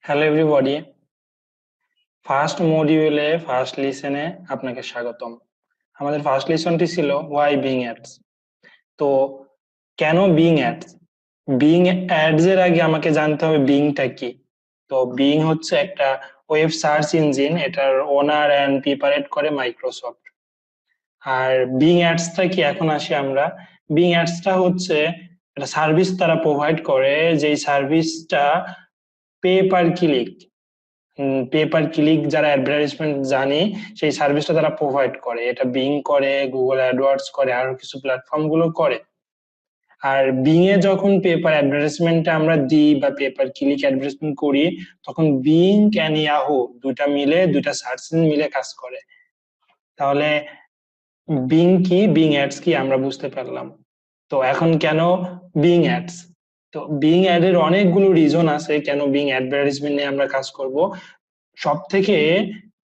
Hello everybody, first মডিউলে first লিসেনে আপনাকে স্বাগতম। আমাদের ফার্স্ট লিসনটি ছিল ওয়াই বিং অ্যাডস। তো কেন বিং অ্যাডস? বিং অ্যাডস এর আগে আমাকে জানতে হবে বিংটা কি। তো বিং হচ্ছে একটা ওয়েব সার্চ ইঞ্জিন, এটার ওনার অ্যান্ড প্রিপারেট করে মাইক্রোসফট। আর বিং অ্যাডসটা কি, এখন আসি আমরা। বিং অ্যাডসটা হচ্ছে একটা সার্ভিস তারা প্রোভাইড করে, যেই সার্ভিসটা পে পার ক্লিক, যারা অ্যাডভার্টাইজমেন্ট জানি সেই সার্ভিসটা তারা প্রোভাইড করে। এটা বিং করে, গুগল অ্যাডওয়ার্ডস করে, আরো কিছু প্ল্যাটফর্ম গুলো করে। আর বিং এ যখন পেপার অ্যাডভার্টাইজমেন্টটা আমরা দিই বা পেপার ক্লিক অ্যাডভার্টাইজমেন্ট করি, তখন বিং এন্ড ইয়াহু দুইটা সার্চ ইঞ্জিন মিলে কাজ করে। তাহলে বিং কি, বিং অ্যাডস কি আমরা বুঝতে পারলাম। তো এখন কেন বিং অ্যাডস? তো বিং অ্যাড এর অনেকগুলো রিজন আছে কেন বিং অ্যাডভার্টাইজমেন্ট নিয়ে আমরা কাজ করব। সব থেকে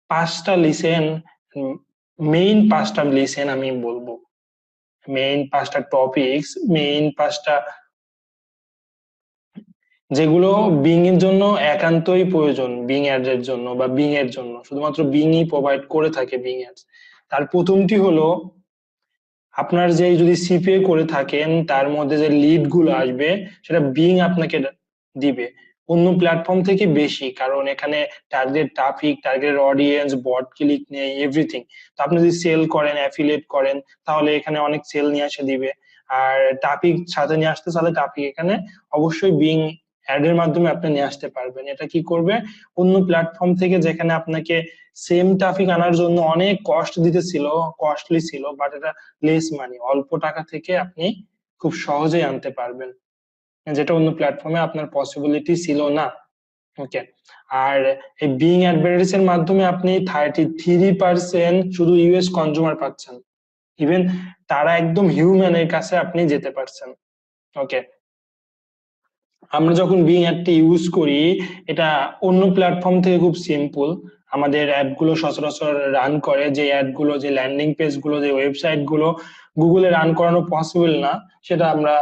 পাঁচটা লিসেন আমি বলবো, মেইন পাঁচটা টপিকস, মেইন পাঁচটা যেগুলো বিং এর জন্য একান্তই প্রয়োজন, বিং অ্যাড এর জন্য বা বিং এর জন্য শুধুমাত্র বিং ই প্রোভাইড করে থাকে বিং অ্যাডস। তার প্রথমটি হলো, আপনার যে যদি সিপিএ করে থাকেন তার মধ্যে যে লিড গুলো আসবে সেটা বিং আপনাকে দিবে অন্য প্ল্যাটফর্ম থেকে বেশি, কারণ এখানে টার্গেট ট্রাফিক, টার্গেট অডিয়েন্স, বট ক্লিক নেই, এভরিথিং। তো আপনি যদি সেল করেন, অ্যাফিলিয়েট করেন, তাহলে এখানে অনেক সেল নিয়ে এসে দিবে। আর ট্রাফিক সাথে নিয়ে আসতে চাইলে ট্রাফিক এখানে অবশ্যই বিং অ্যাড এর মাধ্যমে আপনি নিয়ে আসতে পারবেন। এটা কি করবে, অন্য প্ল্যাটফর্ম থেকে যেখানে আপনাকে সেম ট্রাফিক আনার জন্য অনেক কস্টলি ছিল, বাট এটা লেস মানি, অল্প টাকা থেকে আপনি খুব সহজেই আনতে পারবেন, যেটা অন্য প্ল্যাটফর্মে আপনার পসিবিলিটি ছিল না। ওকে। আর এই বিং অ্যাডভার্টাইজ এর মাধ্যমে আপনি 33% শুধু ইউএস কনজিউমার পাচ্ছেন, ইভেন তারা একদম হিউম্যানের কাছে আপনি যেতে পারছেন। ওকে। আমরা যখন বিং অ্যাডটি ইউজ করি, এটা অন্য প্ল্যাটফর্ম থেকে খুব সিম্পল। আমাদের অ্যাড গুলো সচরাচর রান করে যে অ্যাড গুলো, যে ল্যান্ডিং পেজ গুলো, যে ওয়েবসাইট গুলো গুগলে রান করানো পসিবল না, সেটা আমরা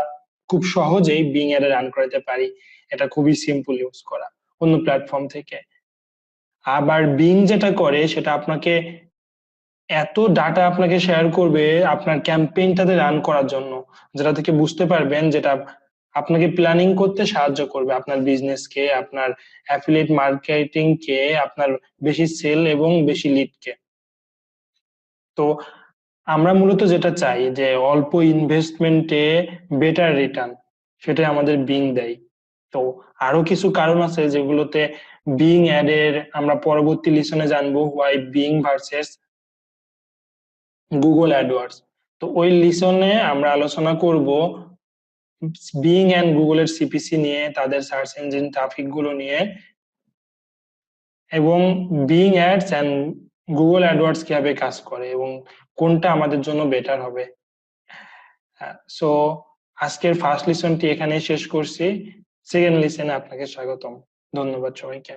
খুব সহজেই বিং অ্যাডে রান করাতে পারি। এটা খুবই সিম্পল ইউজ করা অন্য প্ল্যাটফর্ম থেকে। আবার বিং যেটা করে সেটা আপনাকে এত ডাটা আপনাকে শেয়ার করবে আপনার ক্যাম্পেইনটাতে রান করার জন্য, যেটা থেকে বুঝতে পারবেন, যেটা আপনাকে প্ল্যানিং করতে সাহায্য করবে আপনার বিজনেসকে, আপনার অ্যাফিলিয়েট মার্কেটিং কে, আপনার বেশি সেল এবং বেশি লিড কে। তো আমরা মূলত যেটা চাই যে অল্প ইনভেস্টমেন্টে বেটার রিটার্ন, সেটাই আমাদের বিং দেয়। তো আরো কিছু কারণ আছে যেগুলোতে বিং অ্যাড এর আমরা পরবর্তী লিসনে জানবো, why Bing versus Google AdWords. তো ওই লিসনে আমরা আলোচনা করব বিং এন্ড গুগলের সিপিসি নিয়ে, তাদের সার্চ ইঞ্জিন ট্রাফিক গুলো নিয়ে, এবং Bing ads and Google AdWords কিভাবে কাজ করে এবং কোনটা আমাদের জন্য বেটার হবে। সো আজকের ফার্স্ট লিসনটি এখানেই শেষ করছি। সেকেন্ড লিসনে আপনাকে স্বাগতম। ধন্যবাদ সবাইকে।